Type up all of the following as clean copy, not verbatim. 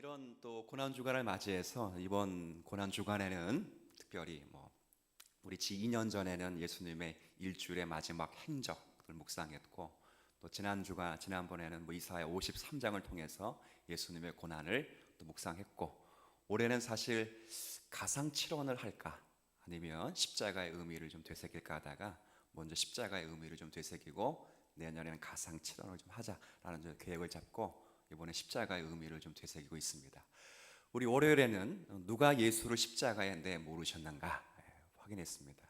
이런 또 고난 주간을 맞이해서 이번 고난 주간에는 특별히 우리 2년 전에는 예수님의 일주일의 마지막 행적을 묵상했고, 또 지난번에는 이사야 53장을 통해서 예수님의 고난을 또 묵상했고, 올해는 사실 가상칠언을 할까 아니면 십자가의 의미를 좀 되새길까 하다가 먼저 십자가의 의미를 좀 되새기고 내년에는 가상칠언을 좀 하자라는 계획을 잡고 이번에 십자가의 의미를 좀 되새기고 있습니다. 우리 월요일에는 누가 예수를 십자가에 내모르셨는가 확인했습니다.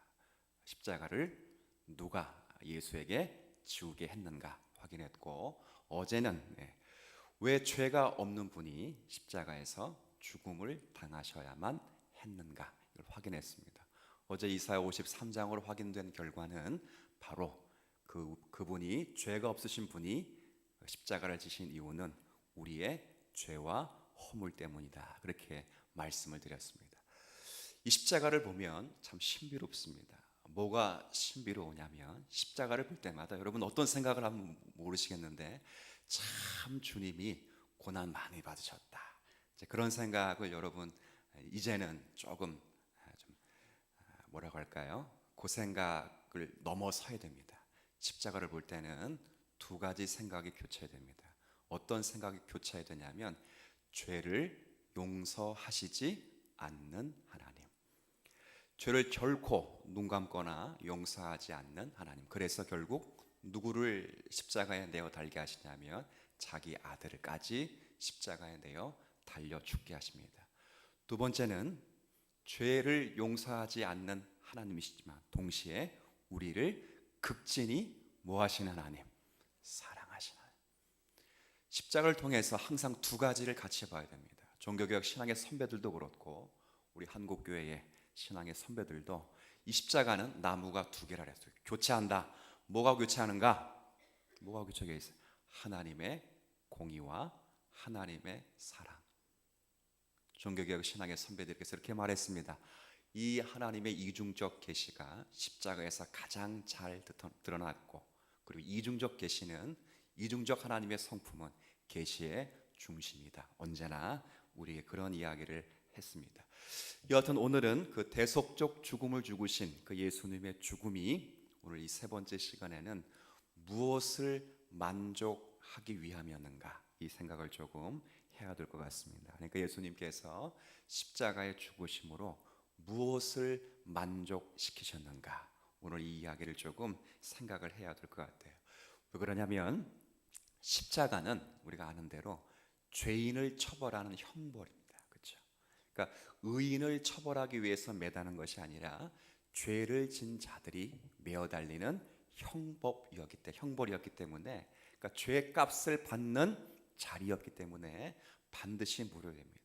십자가를 누가 예수에게 지우게 했는가 확인했고, 어제는 왜 죄가 없는 분이 십자가에서 죽음을 당하셔야만 했는가 이걸 확인했습니다. 어제 이사야 53장으로 확인된 결과는 바로 그분이 죄가 없으신 분이 십자가를 지신 이유는 우리의 죄와 허물 때문이다, 그렇게 말씀을 드렸습니다. 이 십자가를 보면 참 신비롭습니다. 뭐가 신비로우냐면 십자가를 볼 때마다 여러분 어떤 생각을 하면 모르시겠는데, 참 주님이 고난 많이 받으셨다, 이제 그런 생각을 여러분 이제는 조금 좀 뭐라고 할까요? 그 생각을 넘어서야 됩니다. 십자가를 볼 때는 두 가지 생각이 교차됩니다. 어떤 생각이 교차해야 되냐면 죄를 용서하시지 않는 하나님, 죄를 결코 눈 감거나 용서하지 않는 하나님. 그래서 결국 누구를 십자가에 내어 달게 하시냐면 자기 아들까지 십자가에 내어 달려 죽게 하십니다. 두 번째는 죄를 용서하지 않는 하나님이시지만 동시에 우리를 극진히 뭐 하시는 하나님? 사랑하시는 하나님. 십자가를 통해서 항상 두 가지를 같이 봐야 됩니다. 종교개혁 신앙의 선배들도 그렇고 우리 한국교회의 신앙의 선배들도 이 십자가는 나무가 두 개라 했어요. 교체한다. 뭐가 교체하는가? 뭐가 교체되어 있어요? 하나님의 공의와 하나님의 사랑. 종교개혁 신앙의 선배들께서 이렇게 말했습니다. 이 하나님의 이중적 계시가 십자가에서 가장 잘 드러났고, 그리고 이중적 계시는, 이중적 하나님의 성품은 계시의 중심이다. 언제나 우리에게 그런 이야기를 했습니다. 여하튼 오늘은 그 대속적 죽음을 죽으신 그 예수님의 죽음이 오늘 이 세 번째 시간에는 무엇을 만족하기 위함이었는가, 이 생각을 조금 해야 될 것 같습니다. 그러니까 예수님께서 십자가의 죽으심으로 무엇을 만족시키셨는가, 오늘 이 이야기를 조금 생각을 해야 될 것 같아요. 왜 그러냐면 십자가는 우리가 아는 대로 죄인을 처벌하는 형벌입니다. 그렇죠? 그러니까 의인을 처벌하기 위해서 매다는 것이 아니라 죄를 진 자들이 메어 달리는 형벌이었기 때문에, 그러니까 죄값을 받는 자리였기 때문에 반드시 물어야 됩니다.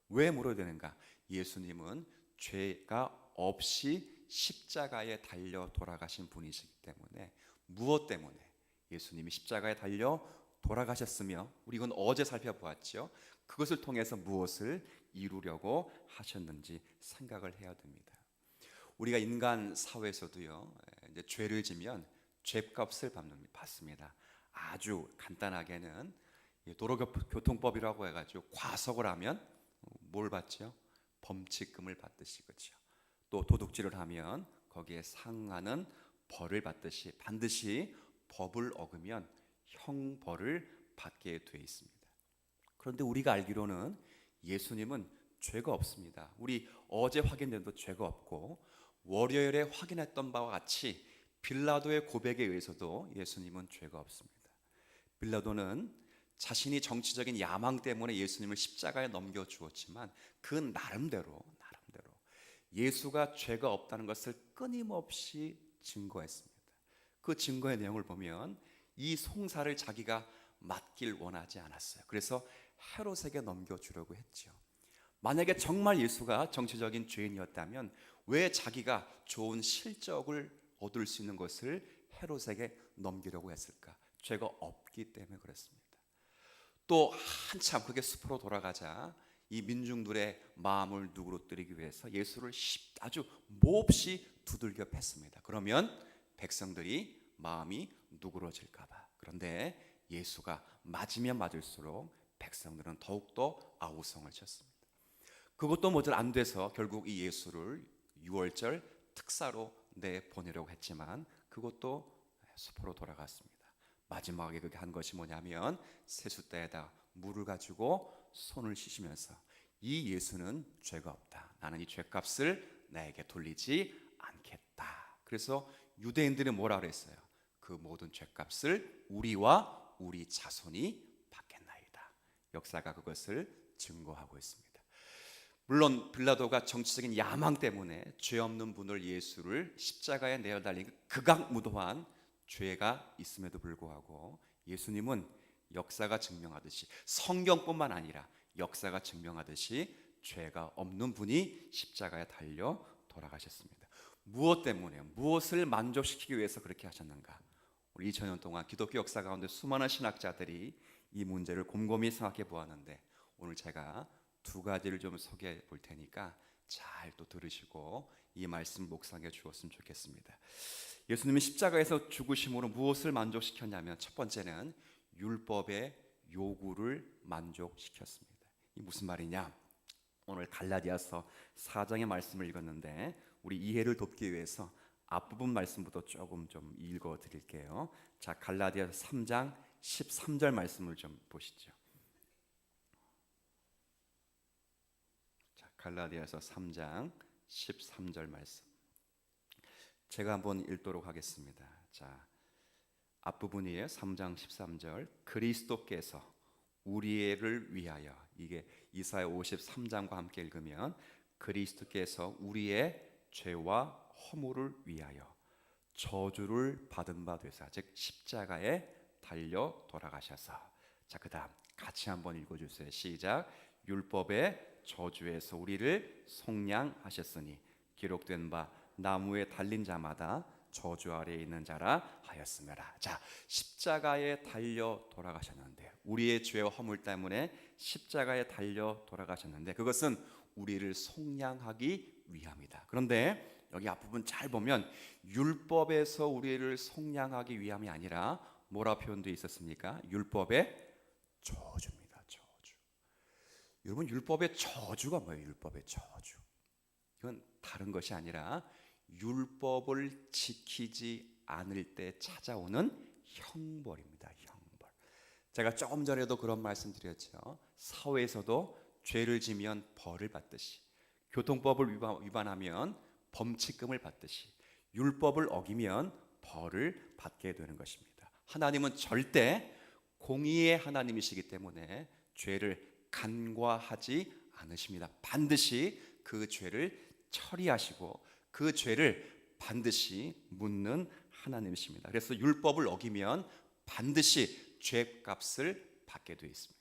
왜 물어야 되는가? 예수님은 죄가 없이 십자가에 달려 돌아가신 분이시기 때문에, 무엇 때문에 예수님이 십자가에 달려 돌아가셨으며, 우리 이건 어제 살펴보았죠. 그것을 통해서 무엇을 이루려고 하셨는지 생각을 해야 됩니다. 우리가 인간 사회에서도요, 이제 죄를 지면 죄값을 받습니다. 아주 간단하게는 도로교통법이라고 해가지고 과속을 하면 뭘 받죠? 범칙금을 받듯이, 그렇죠? 또 도둑질을 하면 거기에 상하는 벌을 받듯이 반드시 법을 어기면 형벌을 받게 돼 있습니다. 그런데 우리가 알기로는 예수님은 죄가 없습니다. 우리 어제 확인된 도 죄가 없고, 월요일에 확인했던 바와 같이 빌라도의 고백에 의해서도 예수님은 죄가 없습니다. 빌라도는 자신이 정치적인 야망 때문에 예수님을 십자가에 넘겨주었지만 그 나름대로 예수가 죄가 없다는 것을 끊임없이 증거했습니다. 그 증거의 내용을 보면 이 송사를 자기가 맡길 원하지 않았어요. 그래서 헤롯에게 넘겨주려고 했죠. 만약에 정말 예수가 정치적인 죄인이었다면 왜 자기가 좋은 실적을 얻을 수 있는 것을 헤롯에게 넘기려고 했을까? 죄가 없기 때문에 그렇습니다. 또 한참 그게 숲으로 돌아가자 이 민중들의 마음을 누그러뜨리기 위해서 예수를 아주 몹시 두들겨 팼습니다. 그러면 백성들이 마음이 누그러질까 봐. 그런데 예수가 맞으면 맞을수록 백성들은 더욱더 아우성을 쳤습니다. 그것도 모자라 안 돼서 결국 이 예수를 6월절 특사로 내보내려고 했지만 그것도 수포로 돌아갔습니다. 마지막에 그게 한 것이 뭐냐면 세숫대에다 물을 가지고 손을 씻으면서 이 예수는 죄가 없다. 나는 이 죄값을 나에게 돌리지 않겠다. 그래서 유대인들이 뭐라 그랬어요? 그 모든 죄값을 우리와 우리 자손이 받겠나이다. 역사가 그것을 증거하고 있습니다. 물론 빌라도가 정치적인 야망 때문에 죄 없는 분을 예수를 십자가에 내어 달린 극악무도한 죄가 있음에도 불구하고 예수님은 역사가 증명하듯이 성경뿐만 아니라 역사가 증명하듯이 죄가 없는 분이 십자가에 달려 돌아가셨습니다. 무엇 때문에 무엇을 만족시키기 위해서 그렇게 하셨는가? 우리 2000년 동안 기독교 역사 가운데 수많은 신학자들이 이 문제를 곰곰이 생각해 보았는데 오늘 제가 두 가지를 좀 소개해 볼 테니까 잘 또 들으시고 이 말씀 묵상해 주었으면 좋겠습니다. 예수님이 십자가에서 죽으심으로 무엇을 만족시켰냐면 첫 번째는 율법의 요구를 만족시켰습니다. 이 무슨 말이냐? 오늘 갈라디아서 4장의 말씀을 읽었는데 우리 이해를 돕기 위해서 앞부분 말씀부터 조금 좀 읽어 드릴게요. 자, 갈라디아서 3장 13절 말씀을 좀 보시죠. 자, 갈라디아서 3장 13절 말씀. 제가 한번 읽도록 하겠습니다. 자, 앞부분이에요. 3장 13절. 그리스도께서 우리를 위하여, 이게 이사야 53장과 함께 읽으면 그리스도께서 우리의 죄와 허물을 위하여 저주를 받은 바 되사, 즉 십자가에 달려 돌아가셔서. 자, 그다음 같이 한번 읽어주세요. 시작. 율법의 저주에서 우리를 속량하셨으니 기록된 바 나무에 달린 자마다 저주 아래에 있는 자라 하였음이라. 자, 십자가에 달려 돌아가셨는데 우리의 죄와 허물 때문에 십자가에 달려 돌아가셨는데 그것은 우리를 속량하기 위함이다. 그런데 여기 앞부분 잘 보면 율법에서 우리를 속량하기 위함이 아니라 뭐라 표현되어 있었습니까? 율법의 저주입니다. 저주. 여러분, 율법의 저주가 뭐예요? 율법의 저주. 이건 다른 것이 아니라 율법을 지키지 않을 때 찾아오는 형벌입니다. 형벌. 제가 조금 전에도 그런 말씀 드렸죠. 사회에서도 죄를 지면 벌을 받듯이, 교통법을 위반하면 범칙금을 받듯이 율법을 어기면 벌을 받게 되는 것입니다. 하나님은 절대 공의의 하나님이시기 때문에 죄를 간과하지 않으십니다. 반드시 그 죄를 처리하시고 그 죄를 반드시 묻는 하나님이십니다. 그래서 율법을 어기면 반드시 죄값을 받게 되어 있습니다.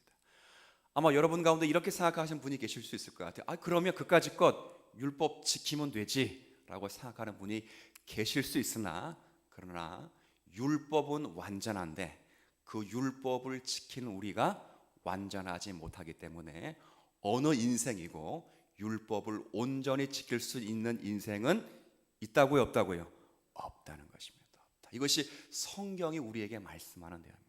아마 여러분 가운데 이렇게 생각하시는 분이 계실 수 있을 것 같아요. 그러면 그까짓 것 율법 지키면 되지 라고 생각하는 분이 계실 수 있으나, 그러나 율법은 완전한데 그 율법을 지키는 우리가 완전하지 못하기 때문에 어느 인생이고 율법을 온전히 지킬 수 있는 인생은 있다고요, 없다고요? 없다는 것입니다. 없다. 이것이 성경이 우리에게 말씀하는 내용입니다.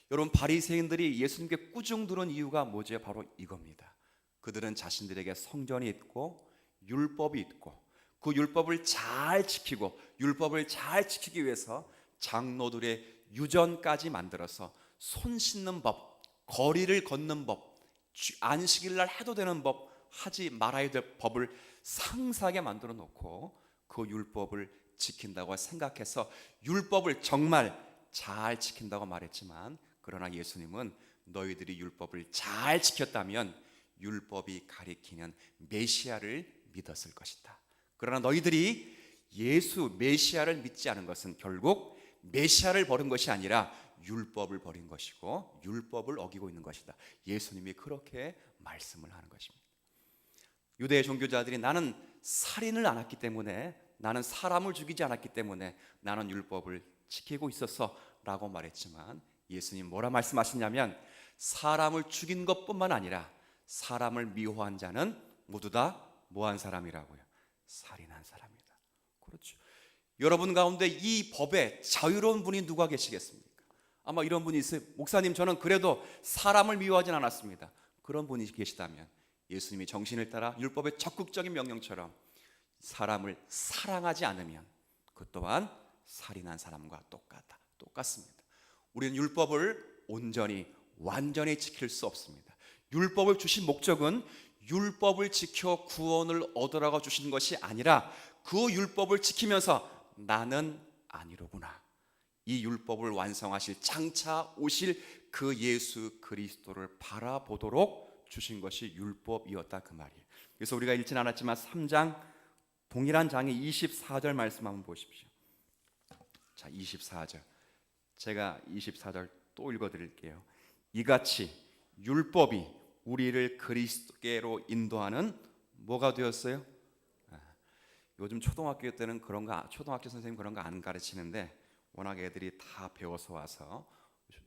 여러분, 바리새인들이 예수님께 꾸중 들은 이유가 뭐죠? 바로 이겁니다. 그들은 자신들에게 성전이 있고 율법이 있고 그 율법을 잘 지키고 율법을 잘 지키기 위해서 장로들의 유전까지 만들어서 손 씻는 법, 거리를 걷는 법, 안식일날 해도 되는 법, 하지 말아야 될 법을 상세하게 만들어 놓고 그 율법을 지킨다고 생각해서 율법을 정말 잘 지킨다고 말했지만, 그러나 예수님은 너희들이 율법을 잘 지켰다면 율법이 가리키는 메시아를 믿었을 것이다. 그러나 너희들이 예수 메시아를 믿지 않은 것은 결국 메시아를 버린 것이 아니라 율법을 버린 것이고 율법을 어기고 있는 것이다. 예수님이 그렇게 말씀을 하는 것입니다. 유대 종교자들이 나는 살인을 안 했기 때문에, 나는 사람을 죽이지 않았기 때문에 나는 율법을 지키고 있었어 라고 말했지만, 예수님 뭐라 말씀하시냐면 사람을 죽인 것뿐만 아니라 사람을 미워한 자는 모두 다 뭐한 사람이라고요? 살인한 사람이다. 그렇죠. 여러분 가운데 이 법에 자유로운 분이 누가 계시겠습니까? 아마 이런 분이 있어요. 목사님, 저는 그래도 사람을 미워하진 않았습니다. 그런 분이 계시다면 예수님이 정신을 따라 율법의 적극적인 명령처럼 사람을 사랑하지 않으면 그 또한 살인한 사람과 똑같습니다. 우리는 율법을 온전히 완전히 지킬 수 없습니다. 율법을 주신 목적은 율법을 지켜 구원을 얻으라고 주신 것이 아니라 그 율법을 지키면서 나는 아니로구나, 이 율법을 완성하실 장차 오실 그 예수 그리스도를 바라보도록 주신 것이 율법이었다, 그 말이에요. 그래서 우리가 읽진 않았지만 3장 동일한 장의 24절 말씀 한번 보십시오. 자, 24절, 제가 24절 또 읽어드릴게요. 이같이 율법이 우리를 그리스도께로 인도하는 뭐가 되었어요? 요즘 초등학교 때는 초등학교 선생님 그런 거 안 가르치는데 워낙 애들이 다 배워서 와서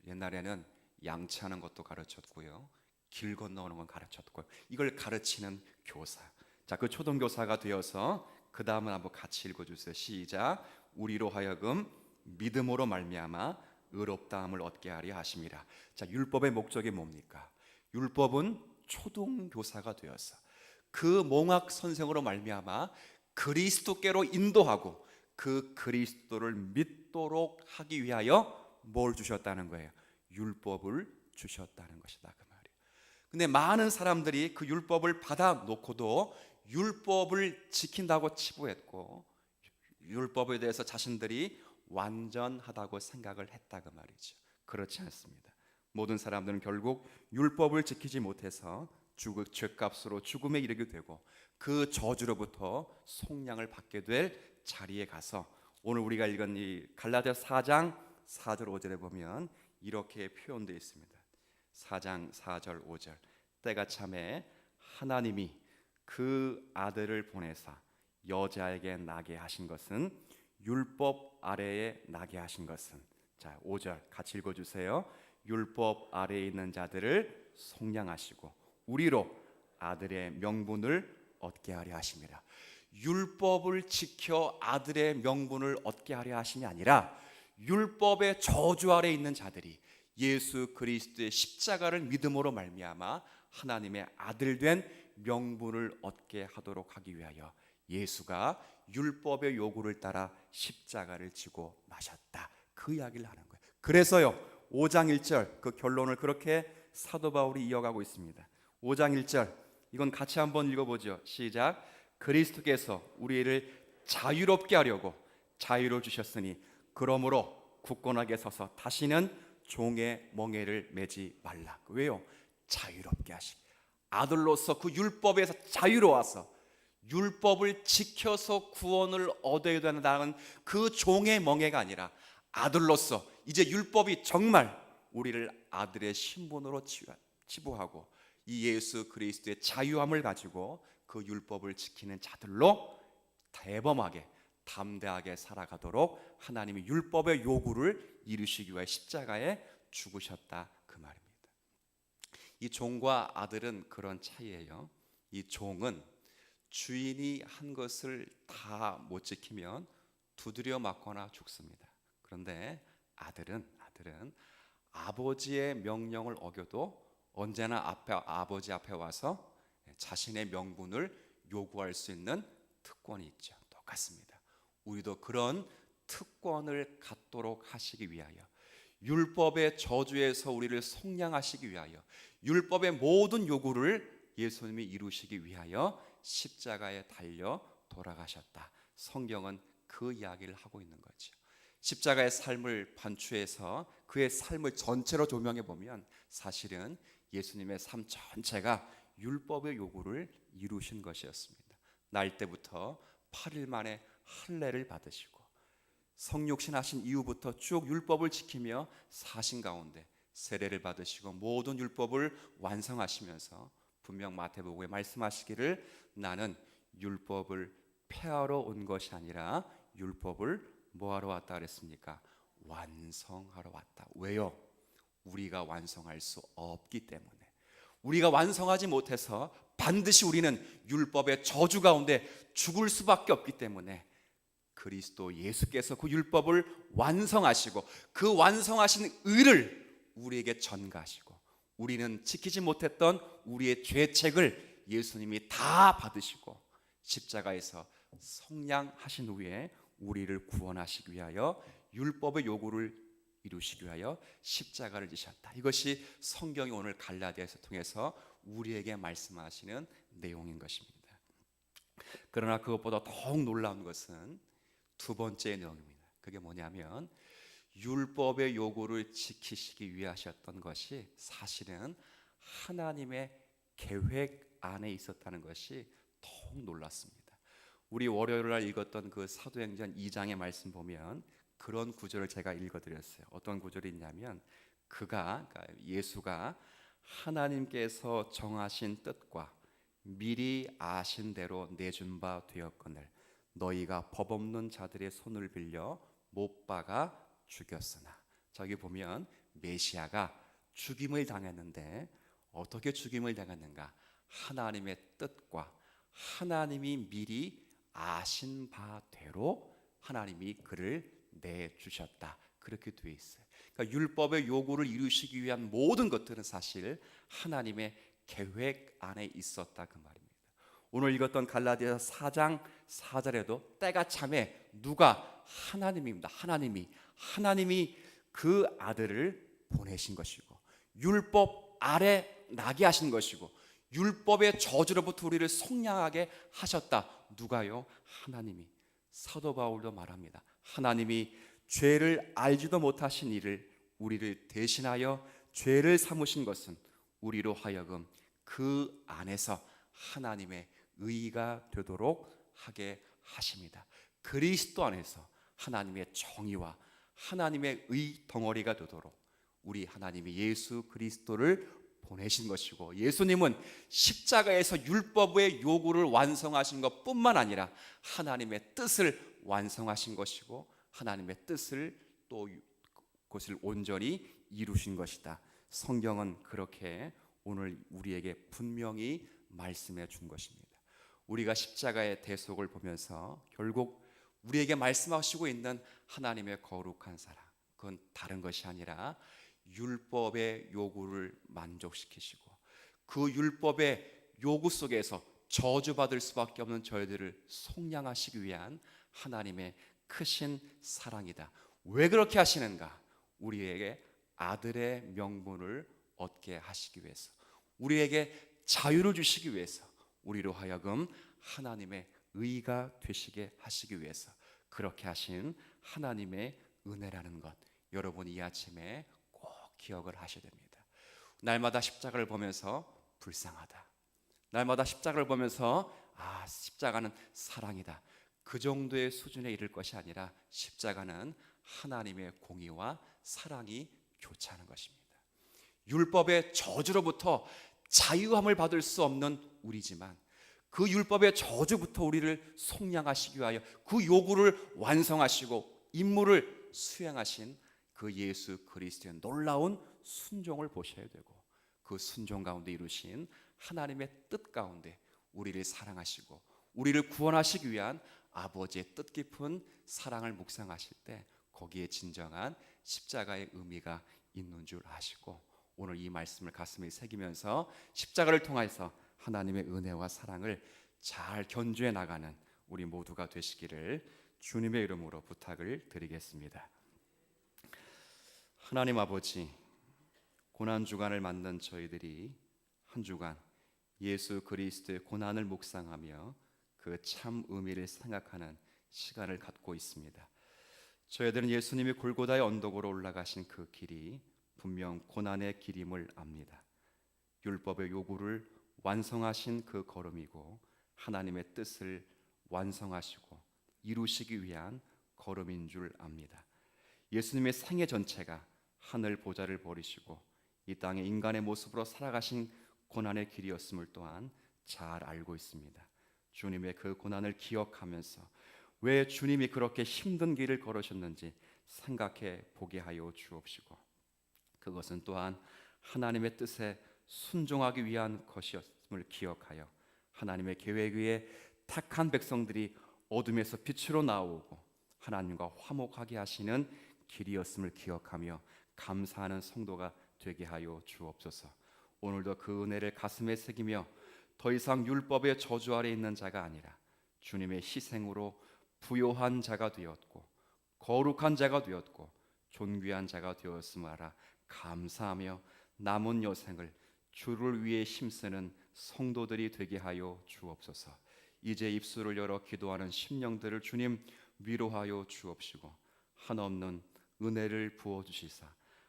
옛날에는 양치하는 것도 가르쳤고요, 길 건너오는 건 가르쳤고요, 이걸 가르치는 교사. 자, 그 초등교사가 되어서 그 다음은 한번 같이 읽어주세요. 시작. 우리로 하여금 믿음으로 말미암아 의롭다함을 얻게 하려 하심이라. 자, 율법의 목적이 뭡니까? 율법은 초등교사가 되어서 그 몽학 선생으로 말미암아 그리스도께로 인도하고 그 그리스도를 믿도록 하기 위하여 뭘 주셨다는 거예요? 율법을 주셨다는 것이다, 그 말이에요. 근데 많은 사람들이 그 율법을 받아 놓고도 율법을 지킨다고 치부했고 율법에 대해서 자신들이 완전하다고 생각을 했다, 그 말이죠. 그렇지 않습니다. 모든 사람들은 결국 율법을 지키지 못해서 죄값으로 죽음에 이르게 되고 그 저주로부터 속량을 받게 될 자리에 가서 오늘 우리가 읽은 이 갈라디아 4장 4절 5절에 보면 이렇게 표현되어 있습니다. 4장 4절 5절, 때가 참에 하나님이 그 아들을 보내사 여자에게 나게 하신 것은 율법 아래에 나게 하신 것은, 자 5절 같이 읽어주세요. 율법 아래에 있는 자들을 속량하시고 우리로 아들의 명분을 얻게 하려 하심이라. 율법을 지켜 아들의 명분을 얻게 하려 하심이 아니라 율법의 저주 아래 있는 자들이 예수 그리스도의 십자가를 믿음으로 말미암아 하나님의 아들 된 명분을 얻게 하도록 하기 위하여 예수가 율법의 요구를 따라 십자가를 지고 마셨다, 그 이야기를 하는 거예요. 그래서요 5장 1절 그 결론을 그렇게 사도 바울이 이어가고 있습니다. 5장 1절 이건 같이 한번 읽어보죠. 시작. 그리스도께서 우리를 자유롭게 하려고 자유를 주셨으니 그러므로 굳건하게 서서 다시는 종의 멍에를 매지 말라. 왜요? 자유롭게 하시. 아들로서 그 율법에서 자유로워서 율법을 지켜서 구원을 얻어야 된다는 그 종의 멍에가 아니라 아들로서 이제 율법이 정말 우리를 아들의 신분으로 치부하고 이 예수 그리스도의 자유함을 가지고 그 율법을 지키는 자들로 대범하게 담대하게 살아가도록 하나님이 율법의 요구를 이루시기 위해 십자가에 죽으셨다, 그 말입니다. 이 종과 아들은 그런 차이예요. 이 종은 주인이 한 것을 다 못 지키면 두드려 맞거나 죽습니다. 그런데 아들은 아버지의 명령을 어겨도 언제나 아버지 앞에 와서 자신의 명분을 요구할 수 있는 특권이 있죠. 똑같습니다. 우리도 그런 특권을 갖도록 하시기 위하여 율법의 저주에서 우리를 속량하시기 위하여 율법의 모든 요구를 예수님이 이루시기 위하여 십자가에 달려 돌아가셨다. 성경은 그 이야기를 하고 있는 거죠. 십자가의 삶을 반추해서 그의 삶을 전체로 조명해 보면 사실은 예수님의 삶 전체가 율법의 요구를 이루신 것이었습니다. 날 때부터 8일 만에 할례를 받으시고 성육신 하신 이후부터 쭉 율법을 지키며 사신 가운데 세례를 받으시고 모든 율법을 완성하시면서 분명 마태복음에 말씀하시기를 나는 율법을 폐하러 온 것이 아니라 율법을 뭐하러 왔다 그랬습니까? 완성하러 왔다. 왜요? 우리가 완성할 수 없기 때문에. 우리가 완성하지 못해서 반드시 우리는 율법의 저주 가운데 죽을 수밖에 없기 때문에 그리스도 예수께서 그 율법을 완성하시고 그 완성하신 의를 우리에게 전가하시고 우리는 지키지 못했던 우리의 죄책을 예수님이 다 받으시고 십자가에서 성량하신 후에 우리를 구원하시기 위하여 율법의 요구를 이루시기 위하여 십자가를 지셨다. 이것이 성경이 오늘 갈라디아서 통해서 우리에게 말씀하시는 내용인 것입니다. 그러나 그것보다 더욱 놀라운 것은 두 번째 내용입니다. 그게 뭐냐면 율법의 요구를 지키시기 위해 하셨던 것이 사실은 하나님의 계획 안에 있었다는 것이 더욱 놀랐습니다. 우리 월요일 날 읽었던 그 사도행전 2장의 말씀 보면 그런 구절을 제가 읽어드렸어요. 어떤 구절이 있냐면 그러니까 예수가 하나님께서 정하신 뜻과 미리 아신 대로 내준 바 되었거늘 너희가 법 없는 자들의 손을 빌려 못 박아 죽였으나. 저기 보면 메시아가 죽임을 당했는데 어떻게 죽임을 당했는가? 하나님의 뜻과 하나님이 미리 아신 바대로 하나님이 그를 내주셨다. 그렇게 되어 있어요. 그러니까 율법의 요구를 이루시기 위한 모든 것들은 사실 하나님의 계획 안에 있었다 그 말입니다. 오늘 읽었던 갈라디아서 4장 4절에도 때가 참에 누가 하나님입니다. 하나님이 그 아들을 보내신 것이고 율법 아래 나게 하신 것이고 율법의 저주로부터 우리를 속량하게 하셨다. 누가요? 하나님이. 사도 바울도 말합니다. 하나님이 죄를 알지도 못하신 이를 우리를 대신하여 죄를 삼으신 것은 우리로 하여금 그 안에서 하나님의 의가 되도록 하게 하십니다. 그리스도 안에서 하나님의 정의와 하나님의 의 덩어리가 되도록 우리 하나님이 예수 그리스도를 보내신 것이고 예수님은 십자가에서 율법의 요구를 완성하신 것뿐만 아니라 하나님의 뜻을 완성하신 것이고 하나님의 뜻을 또 그것을 온전히 이루신 것이다. 성경은 그렇게 오늘 우리에게 분명히 말씀해 준 것입니다. 우리가 십자가의 대속을 보면서 결국 우리에게 말씀하시고 있는 하나님의 거룩한 사랑, 그건 다른 것이 아니라 율법의 요구를 만족시키시고 그 율법의 요구 속에서 저주받을 수밖에 없는 저희들을 속량하시기 위한 하나님의 크신 사랑이다. 왜 그렇게 하시는가? 우리에게 아들의 명분을 얻게 하시기 위해서, 우리에게 자유를 주시기 위해서, 우리로 하여금 하나님의 의가 되시게 하시기 위해서 그렇게 하신 하나님의 은혜라는 것, 여러분이 이 아침에 꼭 기억을 하셔야 됩니다. 날마다 십자가를 보면서 불쌍하다, 날마다 십자가를 보면서 십자가는 사랑이다, 그 정도의 수준에 이를 것이 아니라 십자가는 하나님의 공의와 사랑이 교차하는 것입니다. 율법의 저주로부터 자유함을 받을 수 없는 우리지만 그 율법의 저주부터 우리를 속량하시기 위하여 그 요구를 완성하시고 임무를 수행하신 그 예수 그리스도의 놀라운 순종을 보셔야 되고, 그 순종 가운데 이루신 하나님의 뜻 가운데 우리를 사랑하시고 우리를 구원하시기 위한 아버지의 뜻깊은 사랑을 묵상하실 때 거기에 진정한 십자가의 의미가 있는 줄 아시고, 오늘 이 말씀을 가슴에 새기면서 십자가를 통해서 하나님의 은혜와 사랑을 잘 견주해 나가는 우리 모두가 되시기를 주님의 이름으로 부탁을 드리겠습니다. 하나님 아버지, 고난주간을 맞는 저희들이 한 주간 예수 그리스도의 고난을 묵상하며 그 참 의미를 생각하는 시간을 갖고 있습니다. 저희들은 예수님이 골고다의 언덕으로 올라가신 그 길이 분명 고난의 길임을 압니다. 율법의 요구를 완성하신 그 걸음이고 하나님의 뜻을 완성하시고 이루시기 위한 걸음인 줄 압니다. 예수님의 생애 전체가 하늘 보좌를 버리시고 이 땅에 인간의 모습으로 살아가신 고난의 길이었음을 또한 잘 알고 있습니다. 주님의 그 고난을 기억하면서 왜 주님이 그렇게 힘든 길을 걸으셨는지 생각해 보게 하여 주옵시고, 그것은 또한 하나님의 뜻에 순종하기 위한 것이었음을 기억하여 하나님의 계획 위에 택한 백성들이 어둠에서 빛으로 나오고 하나님과 화목하게 하시는 길이었음을 기억하며 감사하는 성도가 되게 하여 주옵소서. 오늘도 그 은혜를 가슴에 새기며 더 이상 율법의 저주 아래 있는 자가 아니라 주님의 희생으로 부요한 자가 되었고 거룩한 자가 되었고 존귀한 자가 되었음을 알아 감사하며 남은 여생을 주를 위해 힘쓰는 성도들이 되게 하여 주옵소서. 이제 입술을 열어 기도하는 심령들을 주님 위로하여 주옵시고 한없는 은혜를 부어주시사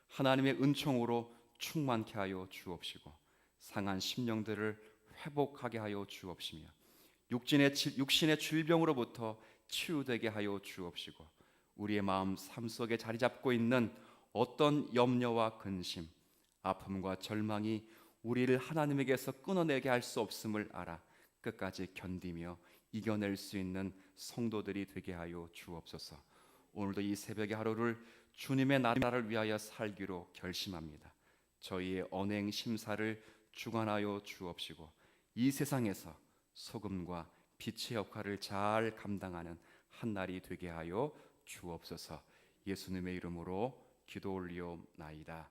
하나님의 은총으로 충만케 하여 주옵시고 상한 심령들을 회복하게 하여 주옵시며 육신의 질병으로부터 치유되게 하여 주옵시고 우리의 마음 삶 속에 자리 잡고 있는 어떤 염려와 근심, 아픔과 절망이 우리를 하나님에게서 끊어내게 할 수 없음을 알아 끝까지 견디며 이겨낼 수 있는 성도들이 되게 하여 주옵소서. 오늘도 이 새벽의 하루를 주님의 나라를 위하여 살기로 결심합니다. 저희의 언행 심사를 주관하여 주옵시고 이 세상에서 소금과 빛의 역할을 잘 감당하는 한 날이 되게 하여 주옵소서. 예수님의 이름으로 기도 올리옵나이다.